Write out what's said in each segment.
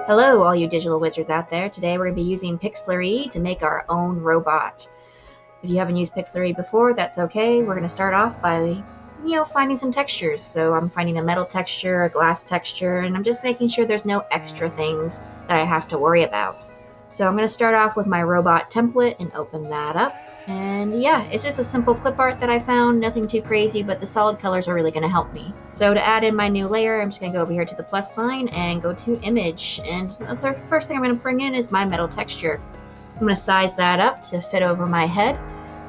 Hello, all you digital wizards out there. Today we're going to be using Pixlr E to make our own robot. If you haven't used Pixlr E before, that's okay. We're going to start off by, finding some textures. So I'm finding a metal texture, a glass texture, and I'm just making sure there's no extra things that I have to worry about. So I'm going to start off with my robot template and open that up. And yeah, it's just a simple clip art that I found, nothing too crazy, but the solid colors are really going to help me. So to add in my new layer, I'm just going to go over here to the plus sign and go to image. And the first thing I'm going to bring in is my metal texture. I'm going to size that up to fit over my head.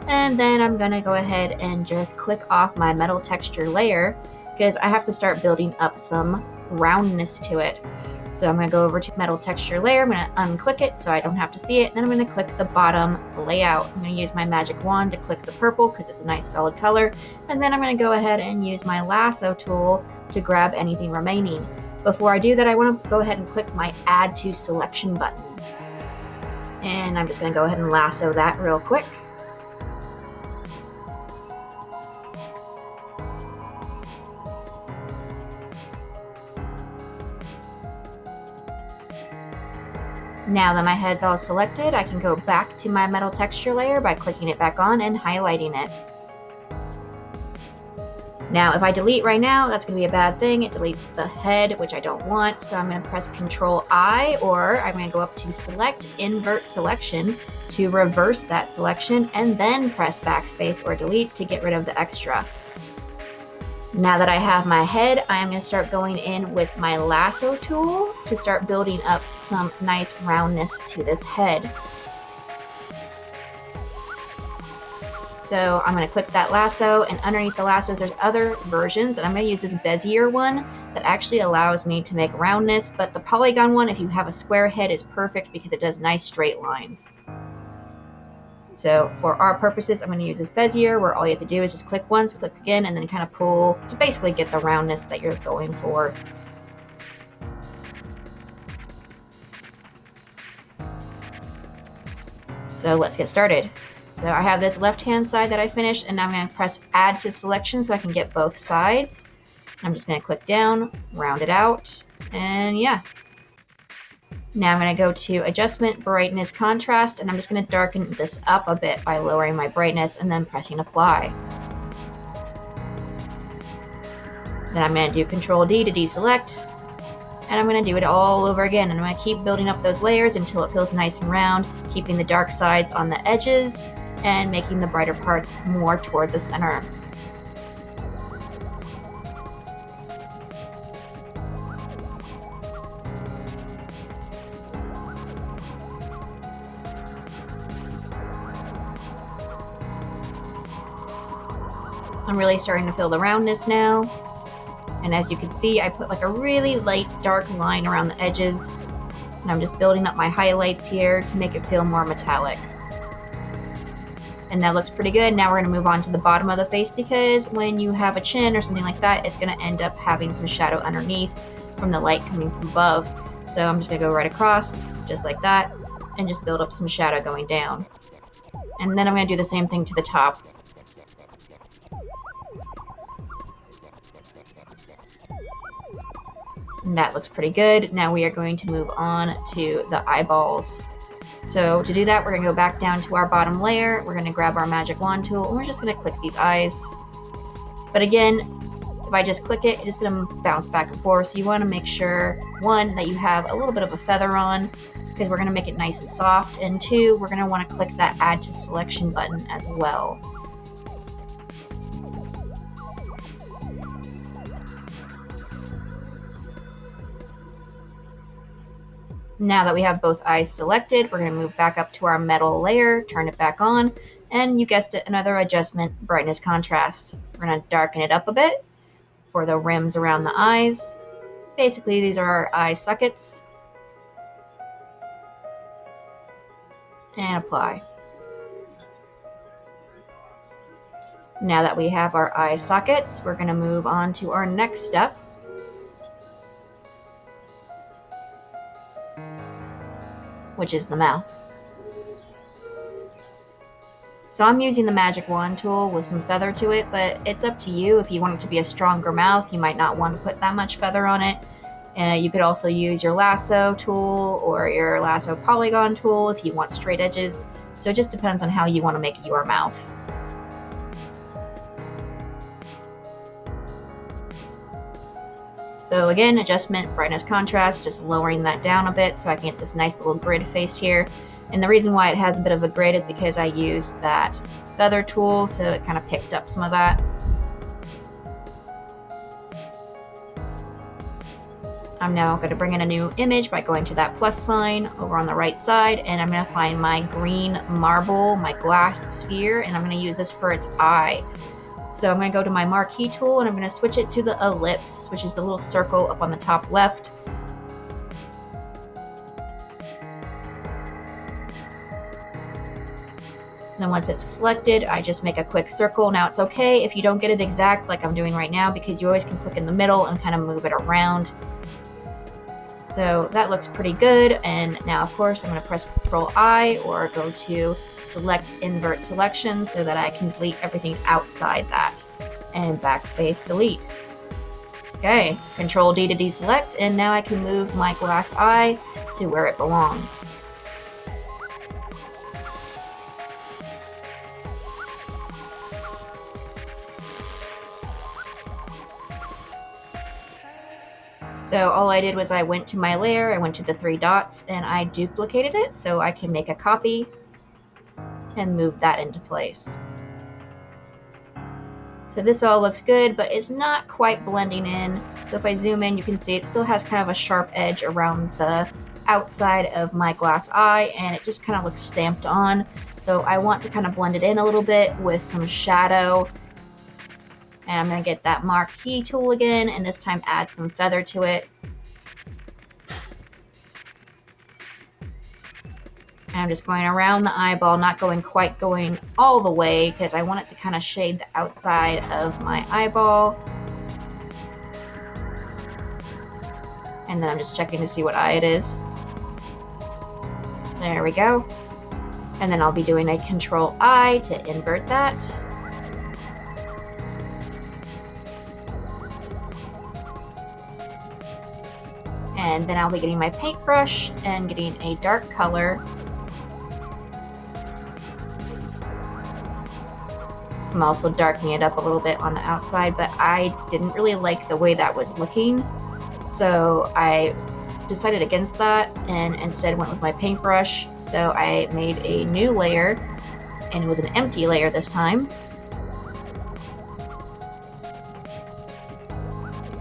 And then I'm going to go ahead and just click off my metal texture layer because I have to start building up some roundness to it. So I'm going to go over to metal texture layer, I'm going to unclick it so I don't have to see it, and then I'm going to click the bottom layout. I'm going to use my magic wand to click the purple because it's a nice solid color, and then I'm going to go ahead and use my lasso tool to grab anything remaining. Before I do that, I want to go ahead and click my add to selection button. And I'm just going to go ahead and lasso that real quick. Now that my head's all selected, I can go back to my metal texture layer by clicking it back on and highlighting it. Now, if I delete right now, that's going to be a bad thing. It deletes the head, which I don't want. So I'm going to press Control I, or I'm going to go up to Select, Invert Selection to reverse that selection, and then press Backspace or Delete to get rid of the extra. Now that I have my head, I am going to start going in with my lasso tool to start building up some nice roundness to this head. So I'm going to click that lasso, and underneath the lassos there's other versions, and I'm going to use this Bezier one that actually allows me to make roundness, but the polygon one, if you have a square head, is perfect because it does nice straight lines. So for our purposes, I'm going to use this Bezier where all you have to do is just click once, click again, and then kind of pull to basically get the roundness that you're going for. So let's get started. So I have this left-hand side that I finished, and now I'm going to press Add to Selection so I can get both sides. I'm just going to click down, round it out, and yeah. Now I'm going to go to Adjustment, Brightness, Contrast, and I'm just going to darken this up a bit by lowering my brightness and then pressing Apply. Then I'm going to do Control D to deselect, and I'm going to do it all over again. And I'm going to keep building up those layers until it feels nice and round, keeping the dark sides on the edges and making the brighter parts more toward the center. I'm really starting to feel the roundness now. And as you can see, I put like a really light dark line around the edges. And I'm just building up my highlights here to make it feel more metallic. And that looks pretty good. Now we're going to move on to the bottom of the face because when you have a chin or something like that, it's going to end up having some shadow underneath from the light coming from above. So I'm just going to go right across, just like that, and just build up some shadow going down. And then I'm going to do the same thing to the top. And that looks pretty good. Now we are going to move on to the eyeballs. So to do that, we're going to go back down to our bottom layer. We're going to grab our magic wand tool, and we're just going to click these eyes. But again, if I just click it, it's going to bounce back and forth. So you want to make sure, one, that you have a little bit of a feather on, because we're going to make it nice and soft. And two, we're going to want to click that Add to Selection button as well. Now that we have both eyes selected, we're going to move back up to our metal layer, turn it back on, and you guessed it, another adjustment, brightness, contrast. We're going to darken it up a bit for the rims around the eyes. Basically, these are our eye sockets. And apply. Now that we have our eye sockets, we're going to move on to our next step, which is the mouth. So I'm using the magic wand tool with some feather to it, but it's up to you. If you want it to be a stronger mouth, you might not want to put that much feather on it. You could also use your lasso tool or your lasso polygon tool if you want straight edges. So it just depends on how you want to make your mouth. So again, adjustment, brightness, contrast, just lowering that down a bit so I can get this nice little grid face here. And the reason why it has a bit of a grid is because I used that feather tool, so it kind of picked up some of that. I'm now going to bring in a new image by going to that plus sign over on the right side, and I'm going to find my green marble, my glass sphere, and I'm going to use this for its eye. So I'm going to go to my marquee tool and I'm going to switch it to the ellipse, which is the little circle up on the top left. And then once it's selected, I just make a quick circle. Now it's okay if you don't get it exact like I'm doing right now, because you always can click in the middle and kind of move it around. So that looks pretty good. And now of course I'm going to press Ctrl I or go to select invert selection so that I can delete everything outside that, and backspace delete. Okay, Control D to deselect, and now I can move my glass eye to where it belongs. So all I did was I went to my layer, I went to the 3 dots, and I duplicated it so I can make a copy and move that into place. So this all looks good, but it's not quite blending in. So if I zoom in, you can see it still has kind of a sharp edge around the outside of my glass eye, and it just kind of looks stamped on. So I want to kind of blend it in a little bit with some shadow. And I'm going to get that marquee tool again, and this time add some feather to it. And I'm just going around the eyeball, not going all the way, because I want it to kind of shade the outside of my eyeball. And then I'm just checking to see what eye it is. There we go. And then I'll be doing a Control I to invert that. And then I'll be getting my paintbrush and getting a dark color. I'm also darkening it up a little bit on the outside, but I didn't really like the way that was looking. So I decided against that and instead went with my paintbrush. So I made a new layer, and it was an empty layer this time.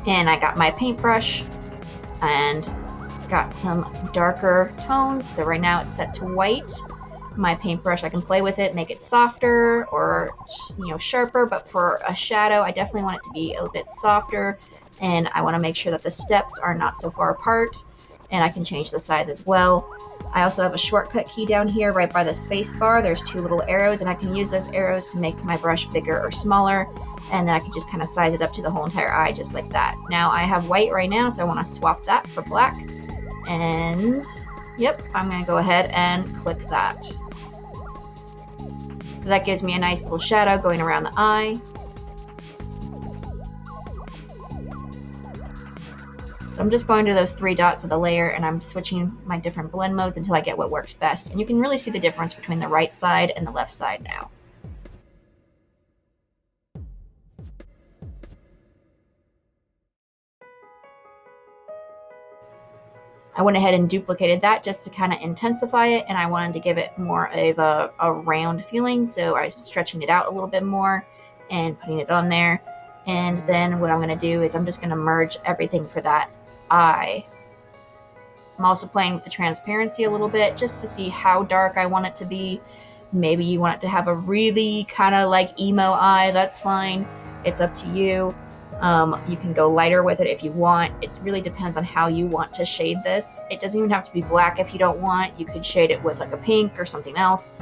And I got my paintbrush and got some darker tones. So right now it's set to white. My paintbrush, I can play with it, make it softer or sharper, but for a shadow I definitely want it to be a bit softer, and I want to make sure that the steps are not so far apart, and I can change the size as well. I also have a shortcut key down here right by the space bar. There's 2 little arrows, and I can use those arrows to make my brush bigger or smaller, and then I can just kind of size it up to the whole entire eye just like that. Now I have white right now, so I want to swap that for black, and yep, I'm going to go ahead and click that. So that gives me a nice little shadow going around the eye. So I'm just going to those 3 dots of the layer, and I'm switching my different blend modes until I get what works best. And you can really see the difference between the right side and the left side now. I went ahead and duplicated that just to kind of intensify it, and I wanted to give it more of a round feeling, so I was stretching it out a little bit more and putting it on there. And then what I'm going to do is I'm just going to merge everything for that eye. I'm also playing with the transparency a little bit just to see how dark I want it to be. Maybe you want it to have a really kind of like emo eye, that's fine. It's up to you. You can go lighter with it if you want. It really depends on how you want to shade this. It doesn't even have to be black if you don't want. You could shade it with like a pink or something else.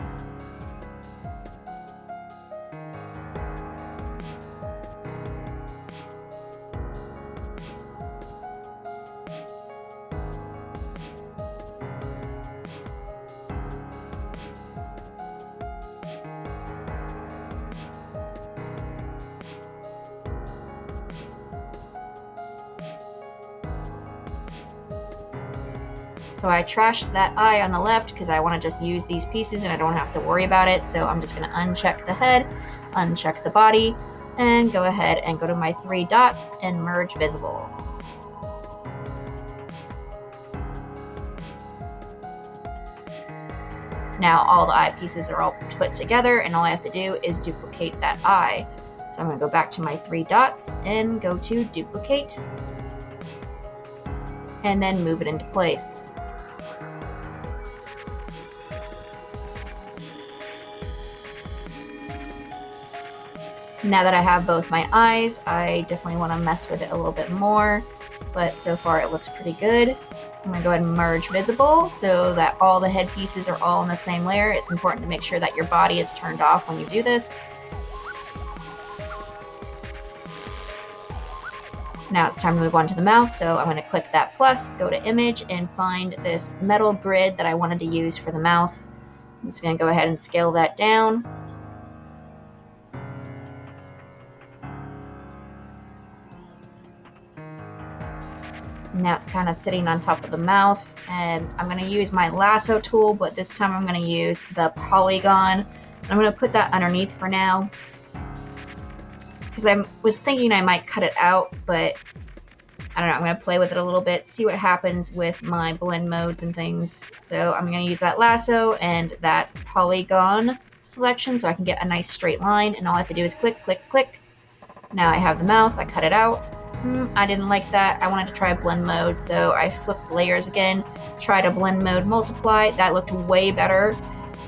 So I trashed that eye on the left because I want to just use these pieces and I don't have to worry about it. So I'm just going to uncheck the head, uncheck the body, and go ahead and go to my 3 dots and merge visible. Now all the eye pieces are all put together and all I have to do is duplicate that eye. So I'm going to go back to my 3 dots and go to duplicate and then move it into place. Now that I have both my eyes, I definitely want to mess with it a little bit more, but so far it looks pretty good. I'm going to go ahead and merge visible so that all the head pieces are all in the same layer. It's important to make sure that your body is turned off when you do this. Now it's time to move on to the mouth, so I'm going to click that plus, go to image, and find this metal grid that I wanted to use for the mouth. I'm just going to go ahead and scale that down. Now it's kind of sitting on top of the mouth, and I'm going to use my lasso tool, but this time I'm going to use the polygon. I'm going to put that underneath for now because I was thinking I might cut it out, but I don't know, I'm going to play with it a little bit, see what happens with my blend modes and things. So I'm going to use that lasso and that polygon selection so I can get a nice straight line, and all I have to do is click, click, click. Now I have the mouth, I cut it out. I didn't like that. I wanted to try blend mode, so I flipped layers again, tried a blend mode multiply. That looked way better,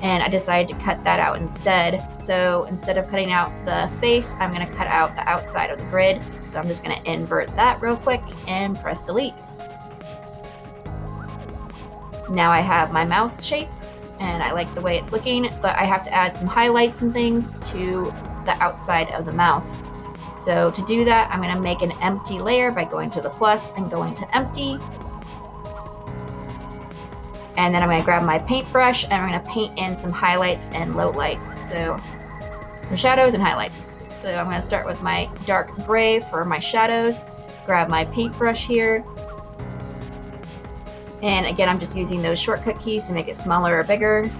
and I decided to cut that out instead. So instead of cutting out the face, I'm going to cut out the outside of the grid. So I'm just going to invert that real quick and press delete. Now I have my mouth shape, and I like the way it's looking, but I have to add some highlights and things to the outside of the mouth. So to do that, I'm going to make an empty layer by going to the plus and going to empty. And then I'm going to grab my paintbrush and I'm going to paint in some highlights and lowlights. So some shadows and highlights. So I'm going to start with my dark gray for my shadows. Grab my paintbrush here. And again, I'm just using those shortcut keys to make it smaller or bigger.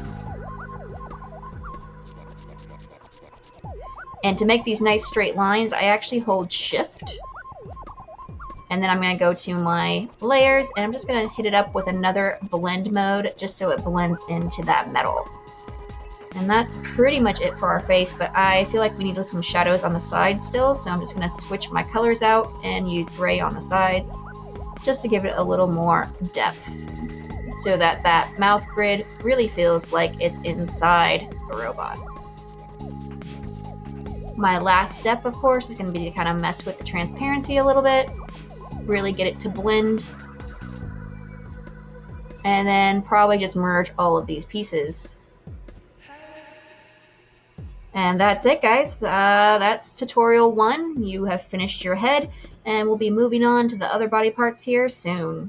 And to make these nice straight lines, I actually hold shift. And then I'm going to go to my layers, and I'm just going to hit it up with another blend mode, just so it blends into that metal. And that's pretty much it for our face, but I feel like we need some shadows on the sides still, so I'm just going to switch my colors out and use gray on the sides, just to give it a little more depth, so that that mouth grid really feels like it's inside the robot. My last step, of course, is going to be to kind of mess with the transparency a little bit, really get it to blend, and then probably just merge all of these pieces. And that's it, guys. That's tutorial 1. You have finished your head, and we'll be moving on to the other body parts here soon.